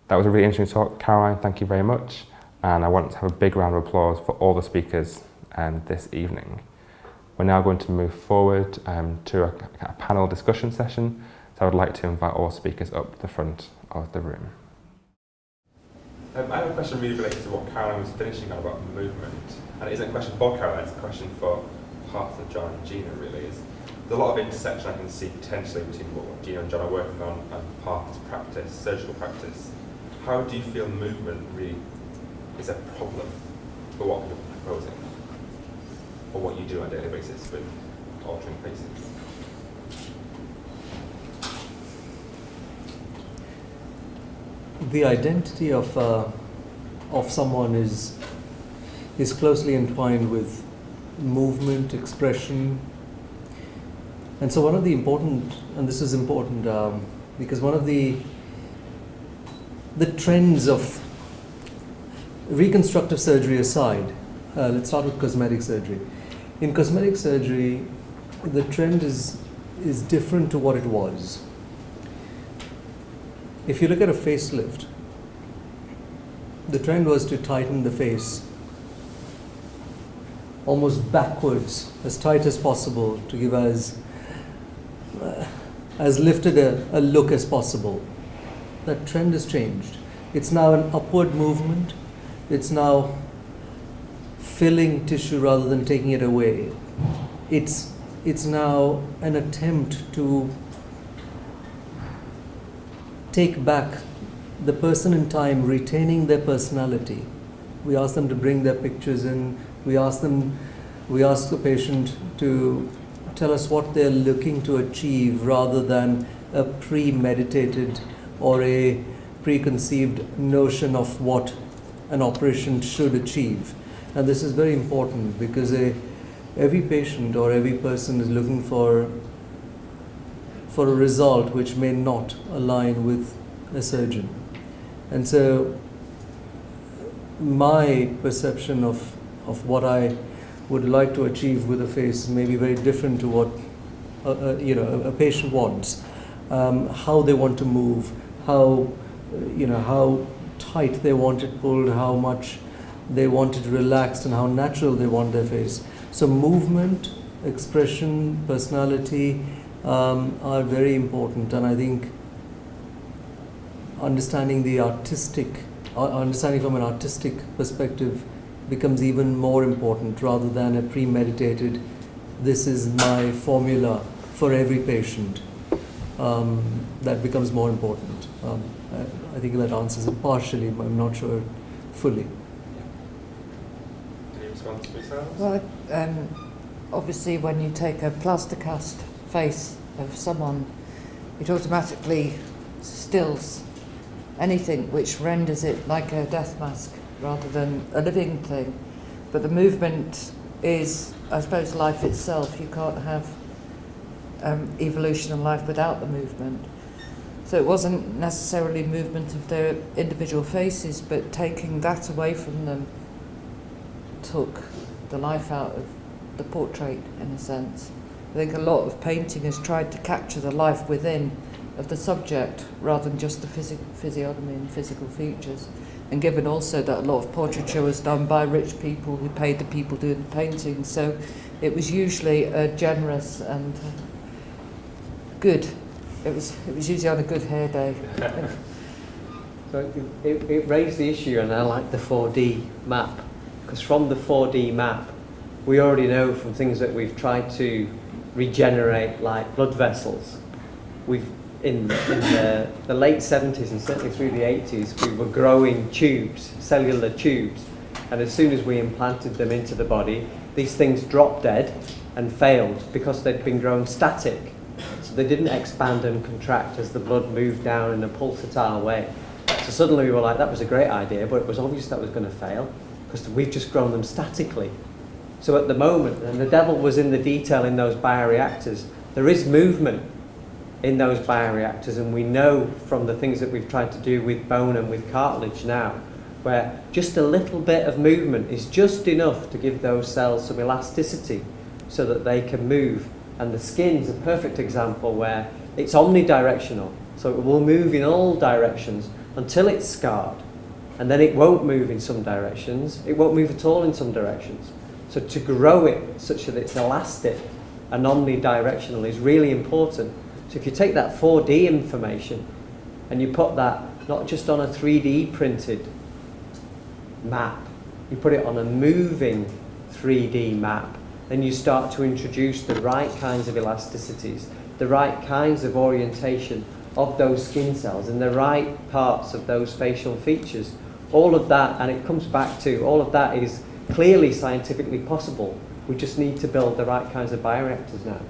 That was a really interesting talk. Caroline, thank you very much. And I want to have a big round of applause for all the speakers this evening. We're now going to move forward to a panel discussion session. So I would like to invite all speakers up to the front of the room. I have a question really related to what Caroline was finishing on about movement. And it isn't a question for Caroline, it's a question for Partha, John and Gina really. There's a lot of intersection I can see potentially between what Gina and John are working on and Partha's practice, surgical practice. How do you feel movement really is a problem for what you're proposing? Or what you do on a daily basis with altering faces? The identity of someone is closely entwined with movement, expression, and so one of the important, and this is important because one of the trends of reconstructive surgery aside, let's start with cosmetic surgery. In cosmetic surgery, the trend is different to what it was. If you look at a facelift, the trend was to tighten the face almost backwards, as tight as possible, to give as lifted a look as possible. That trend has changed. It's now an upward movement. It's now filling tissue rather than taking it away. It's now an attempt to take back the person in time, retaining their personality. We ask them to bring their pictures in. We ask the patient to tell us what they're looking to achieve rather than a premeditated or a preconceived notion of what an operation should achieve. And this is very important because every patient or every person is looking for a result which may not align with a surgeon. And so my perception of what I would like to achieve with a face may be very different to what a patient wants. How they want to move, how tight they want it pulled, how much they want it relaxed, and how natural they want their face. So movement, expression, personality are very important, and I think understanding from an artistic perspective becomes even more important rather than a premeditated, this is my formula for every patient. That becomes more important. I think that answers it partially, but I'm not sure fully. Any response to yourselves? Well, obviously when you take a plaster cast face of someone, it automatically stills anything which renders it like a death mask rather than a living thing. But the movement is, I suppose, life itself. You can't have evolution and life without the movement. So it wasn't necessarily movement of their individual faces, but taking that away from them took the life out of the portrait, in a sense. I think a lot of painting has tried to capture the life within of the subject rather than just the physiognomy and physical features. And given also that a lot of portraiture was done by rich people who paid the people doing the painting, so it was usually generous and good. It was usually on a good hair day. So it raised the issue, and I like the 4D map, because from the 4D map, we already know from things that we've tried to regenerate, like blood vessels. In the late 70s and certainly through the 80s, we were growing tubes, cellular tubes, and as soon as we implanted them into the body, these things dropped dead and failed because they'd been grown static. So they didn't expand and contract as the blood moved down in a pulsatile way. So suddenly we were like, that was a great idea, but it was obvious that was going to fail because we've just grown them statically. So at the moment, and the devil was in the detail in those bioreactors, there is movement in those bioreactors, and we know from the things that we've tried to do with bone and with cartilage now, where just a little bit of movement is just enough to give those cells some elasticity so that they can move. And the skin's a perfect example where it's omnidirectional, so it will move in all directions, until it's scarred. And then it won't move in some directions, it won't move at all in some directions. So to grow it such that it's elastic and omnidirectional is really important. So if you take that 4D information and you put that not just on a 3D printed map, you put it on a moving 3D map, then you start to introduce the right kinds of elasticities, the right kinds of orientation of those skin cells and the right parts of those facial features. All of that, and it comes back to, all of that is clearly scientifically possible. We just need to build the right kinds of bioreactors now.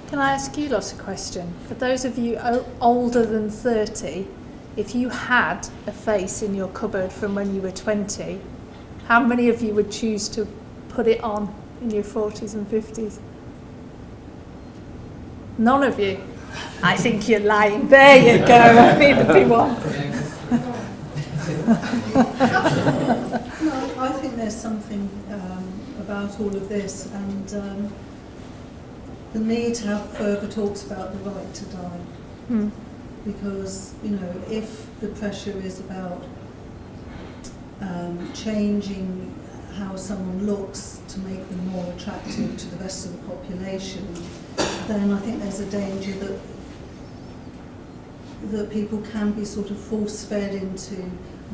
Can I ask you lot a question? For those of you older than 30, if you had a face in your cupboard from when you were 20, how many of you would choose to put it on in your 40s and 50s? None of you? I think you're lying. There you go. I mean, if you want. No, I think there's something about all of this, and the need to have further talks about the right to die. Because, you know, if the pressure is about changing how someone looks to make them more attractive to the rest of the population, then I think there's a danger that people can be sort of force-fed into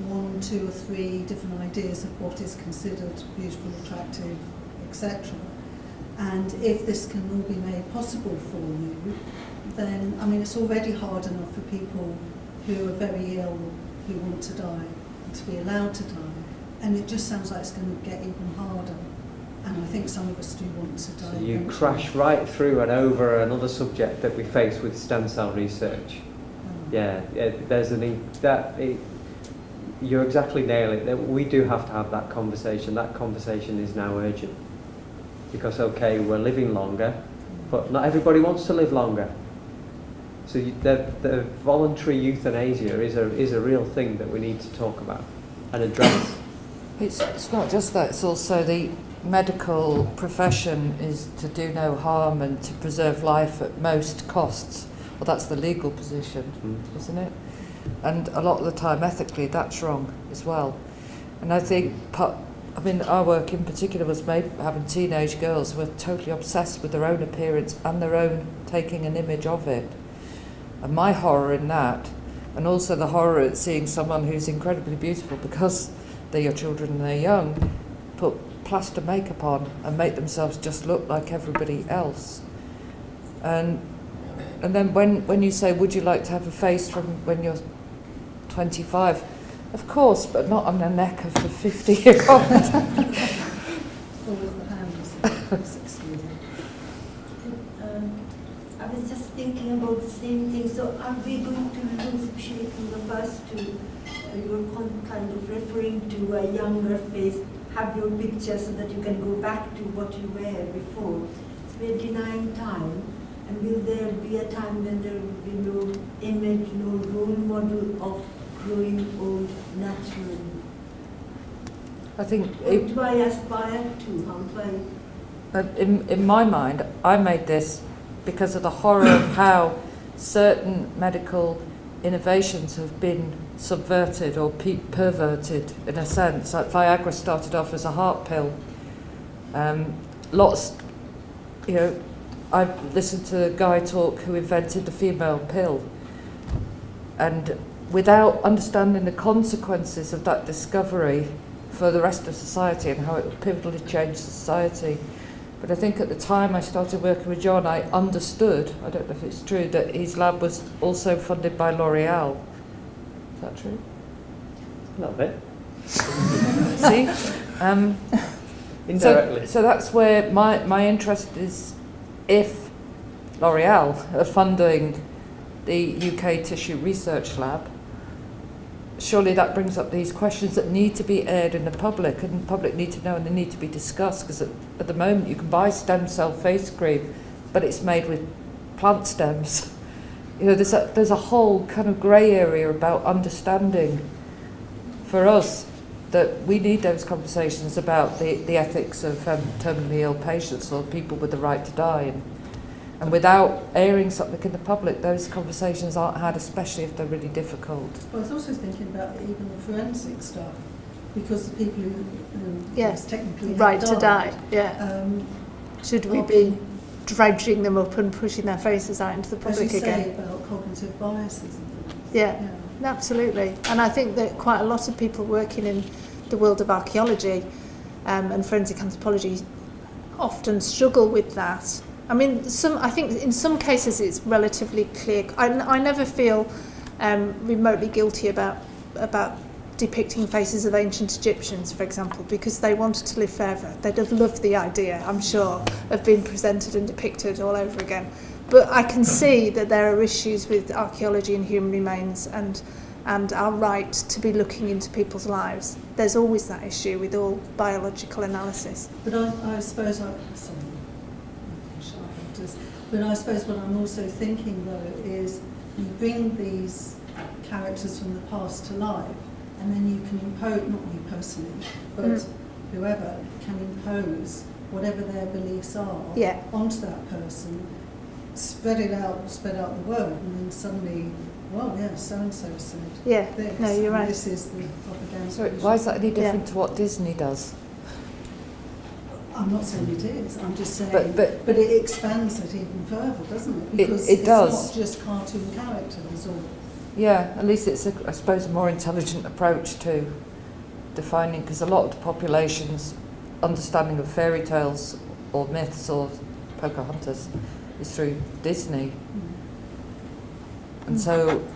1, 2 or 3 different ideas of what is considered beautiful, attractive, etc. And if this can all be made possible for you, then, I mean, it's already hard enough for people who are very ill, who want to die, to be allowed to die. And it just sounds like it's going to get even harder. And I think some of us do want to die. So you crash right through and over another subject that we face with stem cell research. Yeah, there's you exactly nail it. We do have to have that conversation. That conversation is now urgent. Because, okay, we're living longer, but not everybody wants to live longer. So the voluntary euthanasia is a real thing that we need to talk about and address. It's not just that, it's also the medical profession is to do no harm and to preserve life at most costs. Well, that's the legal position, isn't it? And a lot of the time, ethically, that's wrong as well. And I think, our work in particular was made having teenage girls who were totally obsessed with their own appearance and their own taking an image of it. And my horror in that, and also the horror at seeing someone who's incredibly beautiful because they're your children and they're young, put plaster makeup on and make themselves just look like everybody else. And then when you say, would you like to have a face from when you're 25? Of course, but not on the neck of a 50-year-old. All of the hands. I was just thinking about the same thing. So are we going to lose, especially from the first two, you're kind of referring to a younger face, have your picture so that you can go back to what you were before. So we're denying time. And will there be a time when there will be no image, no role model of growing old naturally? I think What do I aspire to? How do I... in my mind, I made this because of the horror of how certain medical innovations have been subverted or perverted in a sense. Like Viagra started off as a heart pill. I've listened to a guy talk who invented the female pill, and without understanding the consequences of that discovery for the rest of society and how it would pivotally change society. But I think at the time I started working with John, I understood, I don't know if it's true, that his lab was also funded by L'Oreal. Is that true? A little bit. See? Indirectly. So that's where my interest is. If L'Oreal are funding the UK Tissue Research Lab, surely that brings up these questions that need to be aired in the public, and the public need to know and they need to be discussed, because at the moment you can buy stem cell face cream, but it's made with plant stems. You know, there's a whole kind of grey area about understanding for us that we need those conversations about the ethics of terminally ill patients or people with the right to die. And without airing something in the public, those conversations aren't had, especially if they're really difficult. I was also thinking about even the forensic stuff, because the people who Yes, technically right have to die. Yeah. Should we be dredging them up and pushing their faces out into the as public you again? say about cognitive biases and things. Yeah. Absolutely. And I think that quite a lot of people working in the world of archaeology and forensic anthropology often struggle with that. I mean, I think in some cases it's relatively clear. I never feel remotely guilty about depicting faces of ancient Egyptians, for example, because they wanted to live forever. They'd have loved the idea, I'm sure, of being presented and depicted all over again. But I can see that there are issues with archaeology and human remains and our right to be looking into people's lives. There's always that issue with all biological analysis. But I suppose but I suppose what I'm also thinking though is you bring these characters from the past to life, and then you can impose, not you personally, but whoever can impose whatever their beliefs are onto that person, spread out the word, and then suddenly, well, yeah, so-and-so said this. No, you're right. This is the propaganda. So why is that any different to what Disney does? I'm not saying it is, I'm just saying, But it expands it even further, doesn't it? Because it does. It's not just cartoon characters or... Yeah, at least it's, I suppose, a more intelligent approach to defining, because a lot of the population's understanding of fairy tales or myths or Pocahontas is through Disney. And so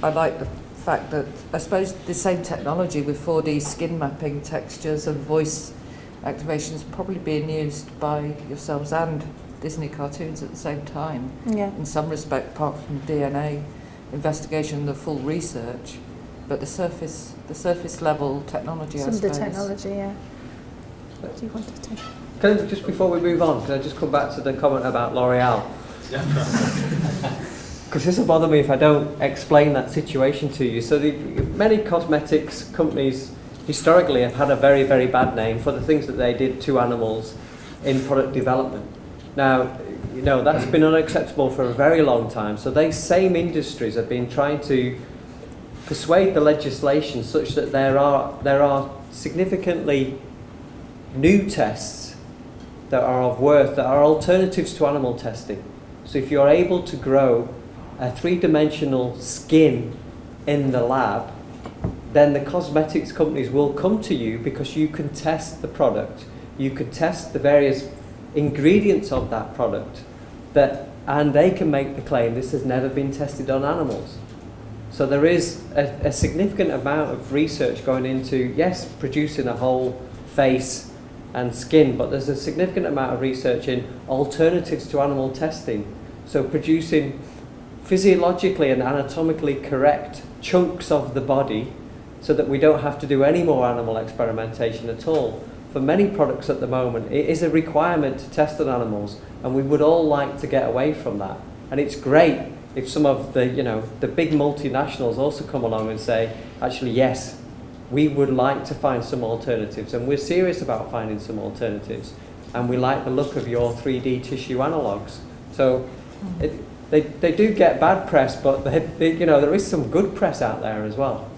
I like the fact that, I suppose, the same technology with 4D skin mapping, textures and voice activation is probably being used by yourselves and Disney cartoons at the same time. Yeah. In some respect, apart from DNA investigation and the full research, but the surface level technology, Some I of suppose. the technology, yeah. Do you want to take? Can I, just before we move on, can I just come back to the comment about L'Oreal? Because this will bother me if I don't explain that situation to you. So many cosmetics companies historically have had a very, very bad name for the things that they did to animals in product development. Now, you know, that's been unacceptable for a very long time. So these same industries have been trying to persuade the legislation such that there are significantly new tests that are of worth, that are alternatives to animal testing. So if you're able to grow a three-dimensional skin in the lab, then the cosmetics companies will come to you because you can test the product, you can test the various ingredients of that product, and they can make the claim this has never been tested on animals. So there is a significant amount of research going into, yes, producing a whole face and skin, but there's a significant amount of research in alternatives to animal testing. So producing physiologically and anatomically correct chunks of the body so that we don't have to do any more animal experimentation at all. For many products at the moment, it is a requirement to test on animals, and we would all like to get away from that. And it's great if some of the, you know, the big multinationals also come along and say, actually, yes, we would like to find some alternatives, and we're serious about finding some alternatives, and we like the look of your 3D tissue analogues. So they do get bad press, but you know, there is some good press out there as well.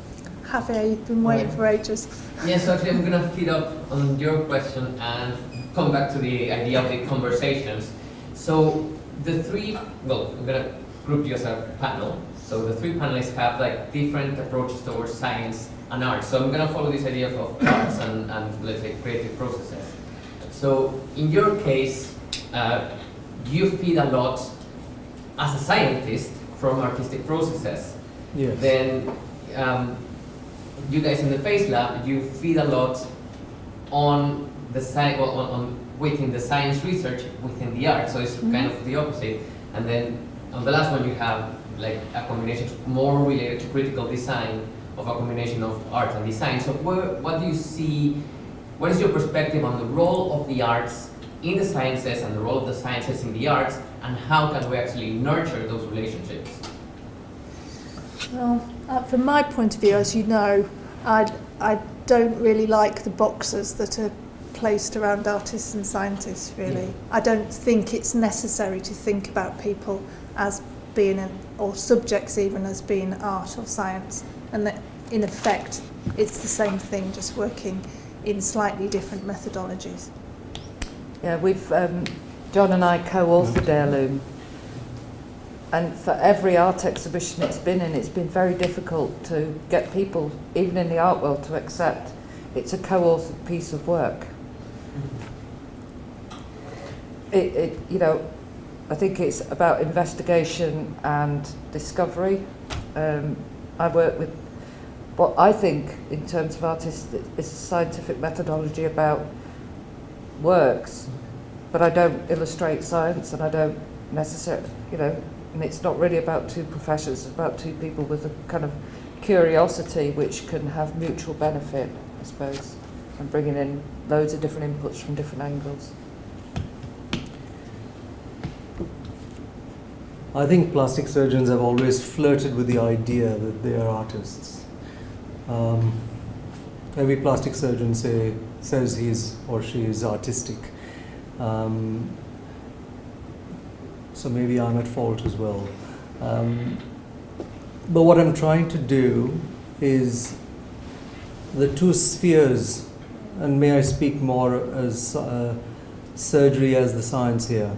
Javier, you've been waiting for ages. Yes, actually, I'm going to feed up on your question and come back to the idea of the conversations. So the three, well, I'm going to group you as a panel. So the three panelists have like different approaches towards science and art. So I'm going to follow this idea of arts and let's say creative processes. So in your case, you feed a lot as a scientist from artistic processes. Yes. Then you guys in the Face Lab, you feed a lot on the within the science research within the art. So it's kind of the opposite. And then on the last one, you have like a combination more related to critical design of a combination of art and design. So what do you see? What is your perspective on the role of the arts in the sciences and the role of the sciences in the arts, and how can we actually nurture those relationships? Well, from my point of view, as you know, I don't really like the boxes that are placed around artists and scientists, really. I don't think it's necessary to think about people as being, or subjects even, as being art or science, and that in effect it's the same thing, just working in slightly different methodologies. Yeah, we've John and I co-authored Heirloom, and for every art exhibition it's been in, it's been very difficult to get people, even in the art world, to accept it's a co-authored piece of work. You know, I think it's about investigation and discovery. I work with what I think, in terms of artists, is a scientific methodology about works, but I don't illustrate science, and I don't necessarily, you know, and it's not really about two professions, it's about two people with a kind of curiosity which can have mutual benefit, I suppose, and bringing in loads of different inputs from different angles. I think plastic surgeons have always flirted with the idea that they are artists. Every plastic surgeon says he is or she is artistic. So maybe I'm at fault as well. But what I'm trying to do is the two spheres, and may I speak more as surgery as the science here.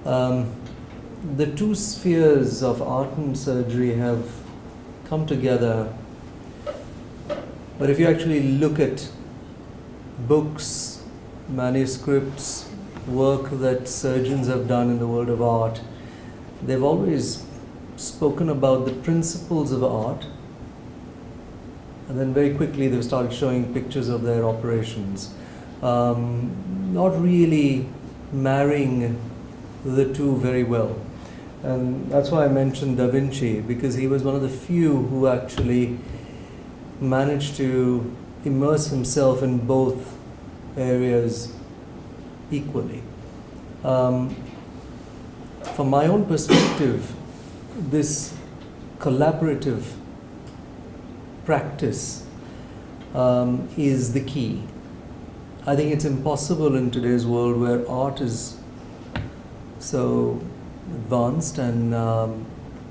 The two spheres of art and surgery have come together, but if you actually look at books, manuscripts, work that surgeons have done in the world of art, they've always spoken about the principles of art, and then very quickly they've started showing pictures of their operations, not really marrying the two very well. And that's why I mentioned Da Vinci, because he was one of the few who actually managed to immerse himself in both areas equally. From my own perspective, this collaborative practice is the key. I think it's impossible in today's world where art is so advanced and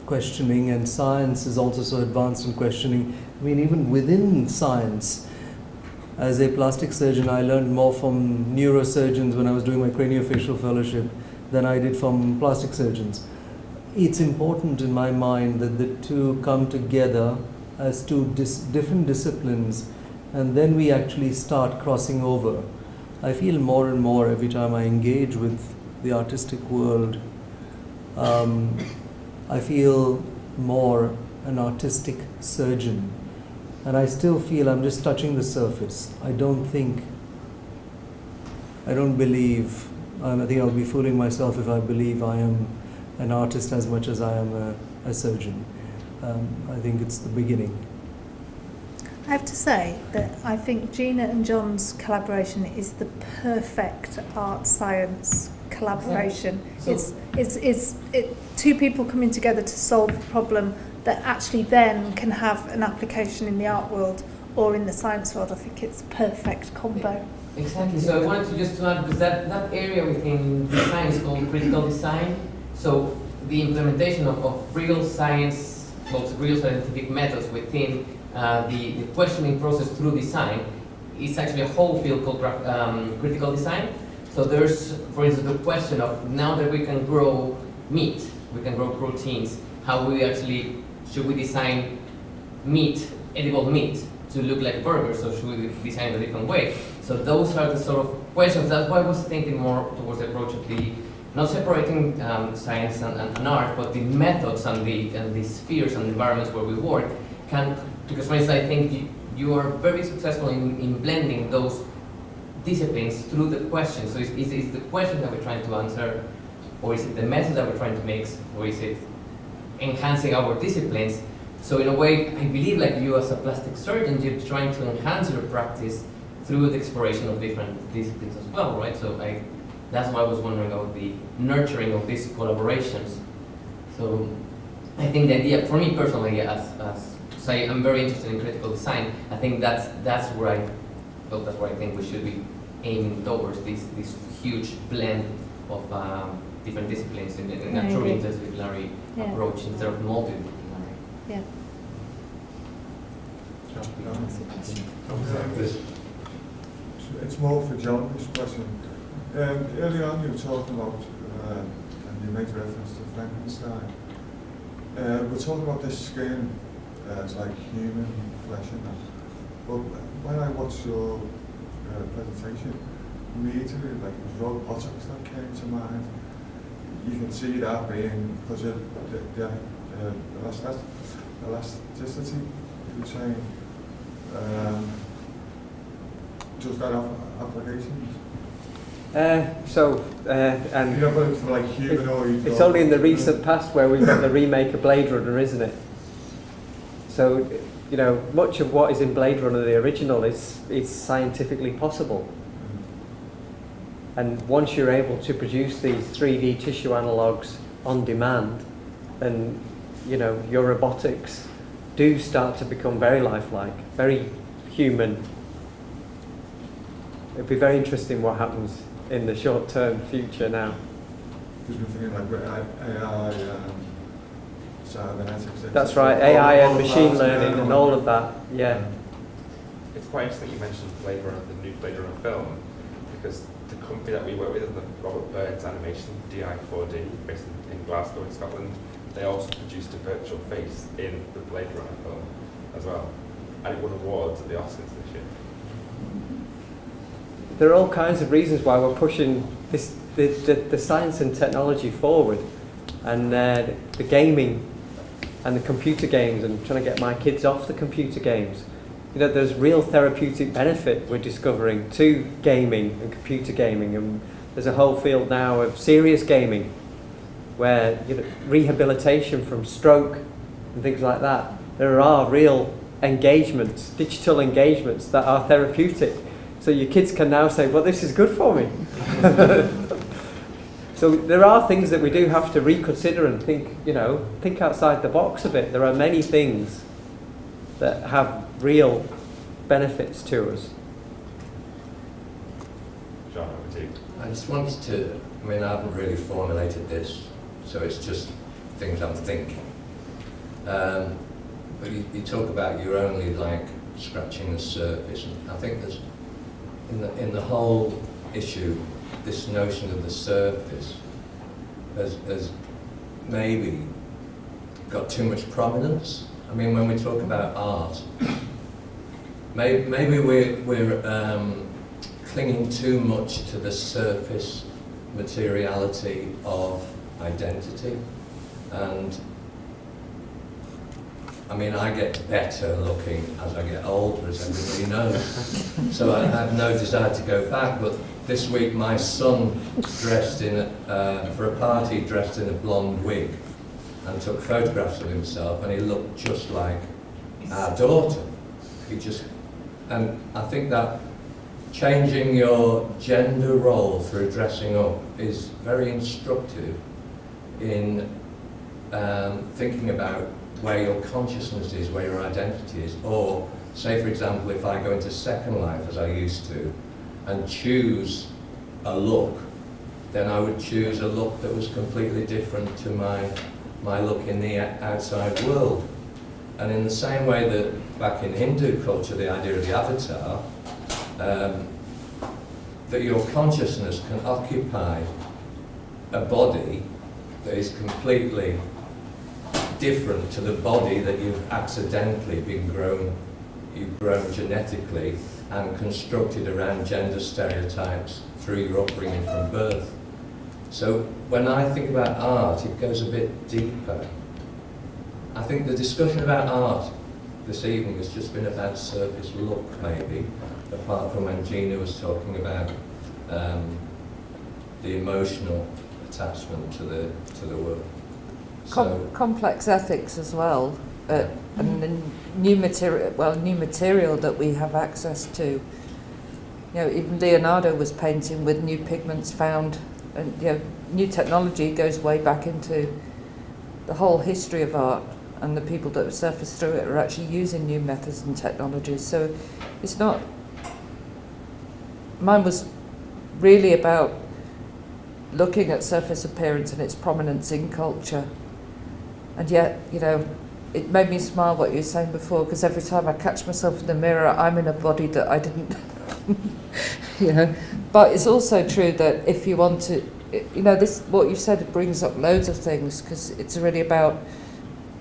questioning, and science is also so advanced and questioning. I mean, even within science, as a plastic surgeon, I learned more from neurosurgeons when I was doing my craniofacial fellowship than I did from plastic surgeons. It's important in my mind that the two come together as two different disciplines, and then we actually start crossing over. I feel more and more every time I engage with the artistic world, I feel more an artistic surgeon, and I still feel I'm just touching the surface. I don't believe, and I think I'll be fooling myself if I believe I am an artist as much as I am a surgeon. I think it's the beginning. I have to say that I think Gina and John's collaboration is the perfect art-science collaboration. So It's two people coming together to solve a problem that actually then can have an application in the art world or in the science world. I think it's a perfect combo. Exactly. So I wanted to just add, because that area within design is called critical design. So the implementation of real science, well, real scientific methods within the questioning process through design is actually a whole field called critical design. So there's, for instance, the question of, now that we can grow meat, we can grow proteins, how should we design meat, edible meat, to look like burgers, so should we design it a different way? So those are the sort of questions. That's why I was thinking more towards the approach of not separating science and art, but the methods and the spheres and environments where we work because for instance, I think you are very successful in blending those disciplines through the questions. So is the question that we're trying to answer, or is it the method that we're trying to make, or is it enhancing our disciplines? So in a way, I believe like you as a plastic surgeon, you're trying to enhance your practice through the exploration of different disciplines as well, right? So that's why I was wondering about the nurturing of these collaborations. So I think the idea, for me personally, as say I'm very interested in critical design, I think that's where I think we should be aiming towards this huge blend of different disciplines in I a truly agree. interdisciplinary Yeah. approach instead of multidisciplinary. Yeah. It's more for John, this question. Earlier on you were talking about, and you made reference to Frankenstein. We're talking about this skin, it's like human flesh and that. But when I watched your presentation, immediately, like it was robotics that came to mind. You can see that being, because of the elasticity, you were saying, does that have applications? And You know, but it's like humanoid. it's only in the recent past where we've got the remake of Blade Runner, isn't it? So, you know, much of what is in Blade Runner, the original, is scientifically possible. And once you're able to produce these 3D tissue analogues on demand, then, you know, your robotics do start to become very lifelike, very human. It'd be very interesting what happens in the short-term future now. Because we're thinking like AI, cybernetics. That's right, AI and machine learning and all of that, yeah. It's quite interesting you mentioned Blade Runner, the new Blade Runner film, because the company that we work with, the Robert Bird's Animation, DI4D, based in Glasgow in Scotland, they also produced a virtual face in the Blade Runner film as well, and it won awards at the Oscars this year. There are all kinds of reasons why we're pushing this, the science and technology forward, and the gaming and the computer games, and trying to get my kids off the computer games. You know, there's real therapeutic benefit we're discovering to gaming and computer gaming, and there's a whole field now of serious gaming, where, you know, rehabilitation from stroke and things like that. There are real engagements, digital engagements that are therapeutic. So your kids can now say, well, this is good for me. So there are things that we do have to reconsider and think, you know, think outside the box a bit. There are many things that have real benefits to us. John, over to you. I just wanted to, I mean, I haven't really formulated this, so it's just things I'm thinking. But you talk about you're only like scratching the surface, and I think there's, in the whole issue, this notion of the surface has maybe got too much prominence. I mean, when we talk about art, maybe we're clinging too much to the surface materiality of identity. And I mean, I get better looking as I get older, as everybody knows. So I have no desire to go back, but this week my son dressed in for a party, dressed in a blonde wig, and took photographs of himself, and he looked just like our daughter. And I think that changing your gender role through dressing up is very instructive in thinking about where your consciousness is, where your identity is. Or, say for example, if I go into Second Life, as I used to, and choose a look, then I would choose a look that was completely different to my look in the outside world. And in the same way that back in Hindu culture, the idea of the avatar, that your consciousness can occupy a body that is completely different to the body that you've accidentally you've grown genetically and constructed around gender stereotypes through your upbringing from birth. So when I think about art, it goes a bit deeper. I think the discussion about art this evening has just been about surface look, maybe, apart from when Gina was talking about the emotional attachment to the work. So, Complex ethics as well, and the new material that we have access to. You know, even Leonardo was painting with new pigments found, and you know, new technology goes way back into the whole history of art, and the people that have surfaced through it are actually using new methods and technologies. So it's not mine was really about looking at surface appearance and its prominence in culture. And yet, you know, it made me smile what you were saying before, because every time I catch myself in the mirror, I'm in a body that I didn't, you know. But it's also true that if you want to, you know, this, what you said brings up loads of things, because it's really about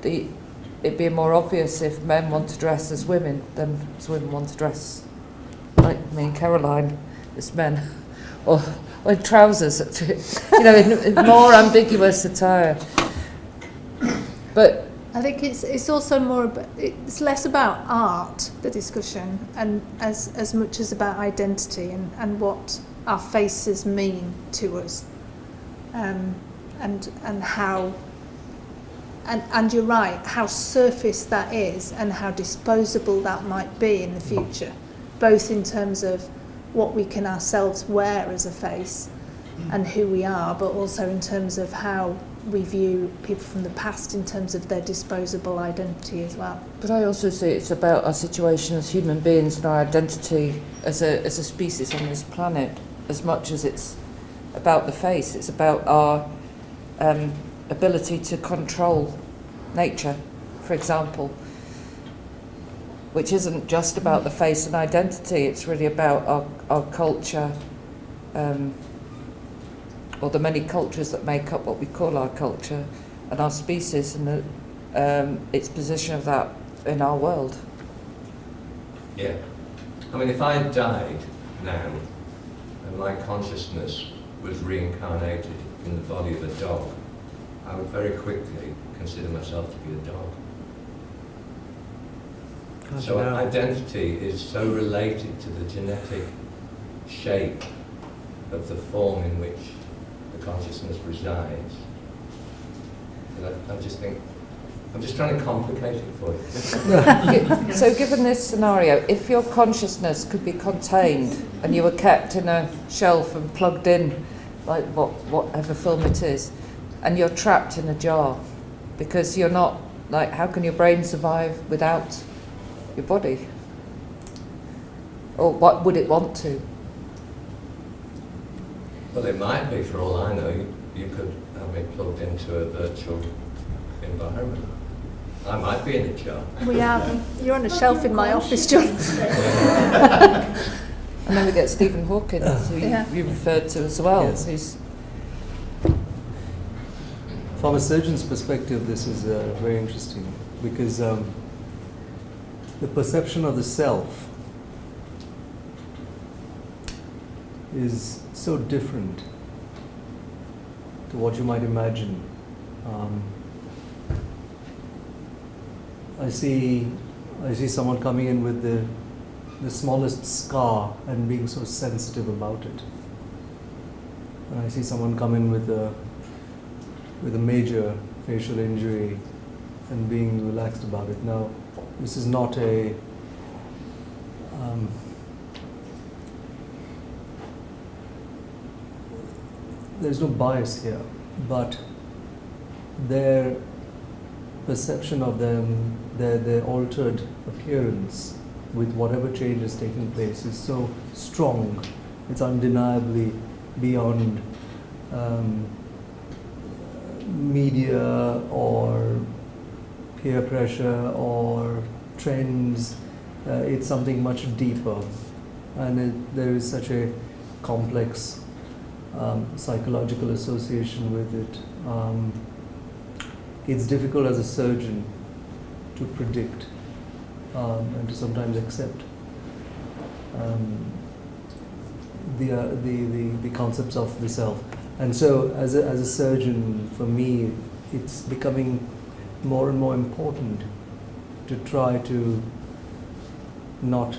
it being more obvious if men want to dress as women than as women want to dress, like me and Caroline, as men, or in trousers, you know, in more ambiguous attire. But I think it's also more about, it's less about art, the discussion, and as much as about identity and what our faces mean to us, and how, and you're right, how surface that is and how disposable that might be in the future, both in terms of what we can ourselves wear as a face and who we are, but also in terms of how we view people from the past in terms of their disposable identity as well. But I also see it's about our situation as human beings and our identity as a species on this planet, as much as it's about the face. It's about our ability to control nature, for example, which isn't just about the face and identity. It's really about our culture, or the many cultures that make up what we call our culture, and our species, and its position of that in our world. Yeah. I mean, if I died now and my consciousness was reincarnated in the body of a dog, I would very quickly consider myself to be a dog. So identity is so related to the genetic shape of the form in which the consciousness resides. And I just think, I'm just trying to complicate it for you. So given this scenario, if your consciousness could be contained and you were kept in a shelf and plugged in, like whatever film it is, and you're trapped in a jar, because you're not, like, how can your brain survive without your body? Or what would it want to? Well, it might be, for all I know, you could have it plugged into a virtual environment. I might be in a jar. We have. You're on a shelf in my office, John. And then we get Stephen Hawking, who you referred to as well. Yes. Who's From a surgeon's perspective, this is very interesting, because the perception of the self is so different to what you might imagine. I see someone coming in with the smallest scar and being so sensitive about it. And I see someone come in with a major facial injury and being relaxed about it. Now, this is not a there's no bias here, but their perception of them, their altered appearance with whatever change is taking place is so strong. It's undeniably beyond media or peer pressure or trends. It's something much deeper, and there is such a complex psychological association with it. It's difficult as a surgeon to predict and to sometimes accept the concepts of the self. And so as a surgeon, for me, it's becoming more and more important to try to not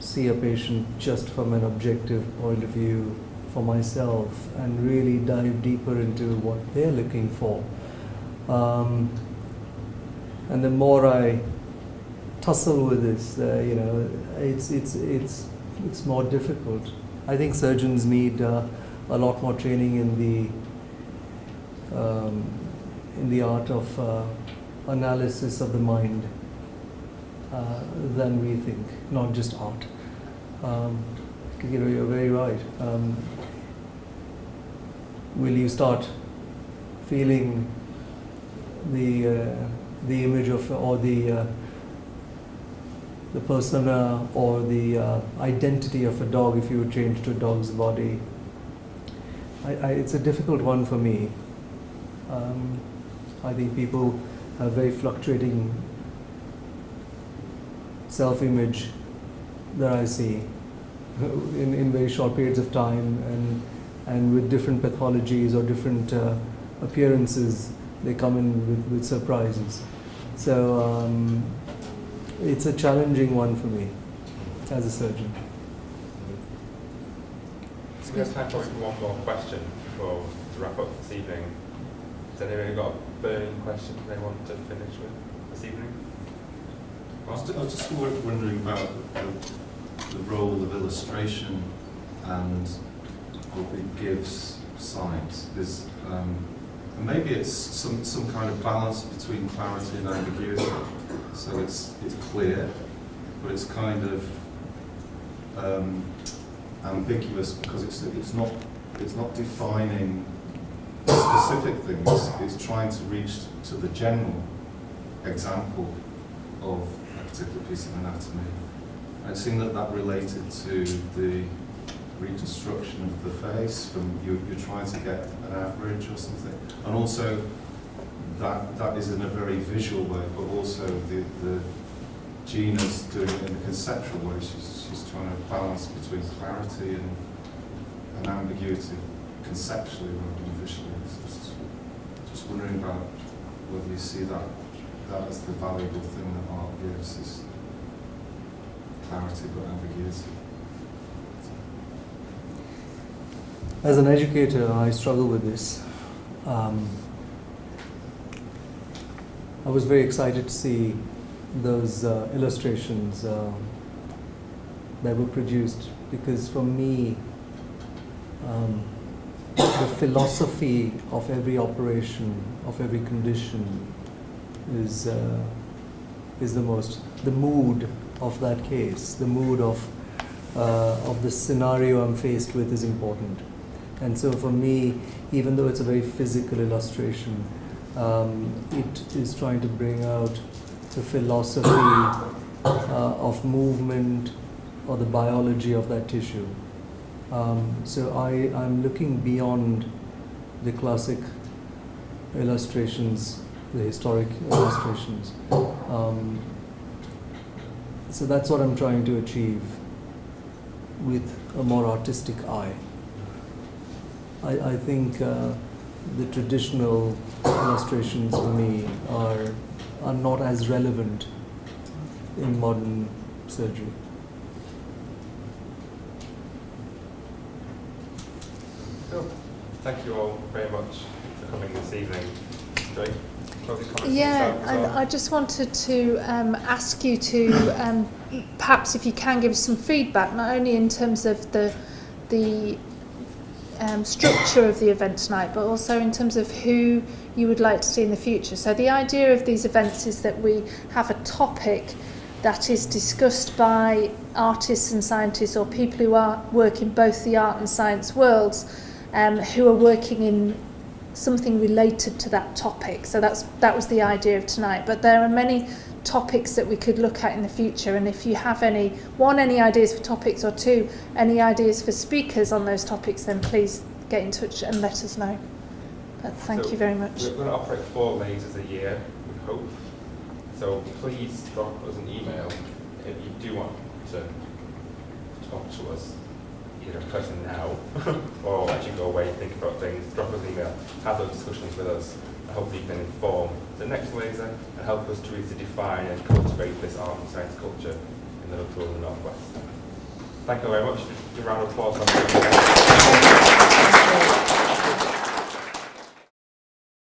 see a patient just from an objective point of view for myself, and really dive deeper into what they're looking for. And the more I tussle with this, it's more difficult. I think surgeons need a lot more training in the art of analysis of the mind than we think. Not just art, you're very right. Will you start feeling the image of, or the persona or the identity of a dog if you would change to a dog's body? It's a difficult one for me. I think people have very fluctuating self-image that I see in very short periods of time, and with different pathologies or different appearances, they come in with surprises. So it's a challenging one for me as a surgeon. We have time for one more question before to wrap up this evening. Has anyone got a burning question they want to finish with this evening? I was just wondering about the role of illustration and what it gives science. Is and maybe it's some kind of balance between clarity and ambiguity. So it's clear, but it's kind of ambiguous because it's not defining specific things. It's trying to reach to the general example of a particular piece of anatomy. I'd seen that related to the reconstruction of the face. From you're trying to get an average or something, and also that is in a very visual way, but also the Gina's doing it in a conceptual way. She's trying to balance between clarity and ambiguity conceptually rather than visually. Just wondering about whether you see that as the valuable thing that art gives, is clarity but ambiguity. As an educator, I struggle with this. I was very excited to see those illustrations that were produced, because for me, the philosophy of every operation, of every condition, is the mood of that case, the mood of the scenario I'm faced with is important. And so for me, even though it's a very physical illustration, it is trying to bring out the philosophy of movement or the biology of that tissue. So I'm looking beyond the classic illustrations, the historic illustrations. So that's what I'm trying to achieve with a more artistic eye. I think the traditional illustrations for me are not as relevant in modern surgery. Cool. Thank you all very much for coming this evening. Great. Yeah, I just wanted to ask you to perhaps, if you can, give us some feedback, not only in terms of the structure of the event tonight, but also in terms of who you would like to see in the future. So the idea of these events is that we have a topic that is discussed by artists and scientists, or people who work in both the art and science worlds, who are working in something related to that topic. So that was the idea of tonight. But there are many topics that we could look at in the future, and if you have any ideas for topics, or two, any ideas for speakers on those topics, then please get in touch and let us know. But thank you very much. We're going to operate 4 lasers a year, we hope. So please drop us an email if you do want to talk to us, either in person now or as you go away and think about things. Drop us an email, have those discussions with us. Hopefully you can inform the next laser and help us to really define and cultivate this art and science culture in the Liverpool and the North West. Thank you very much. A round of applause.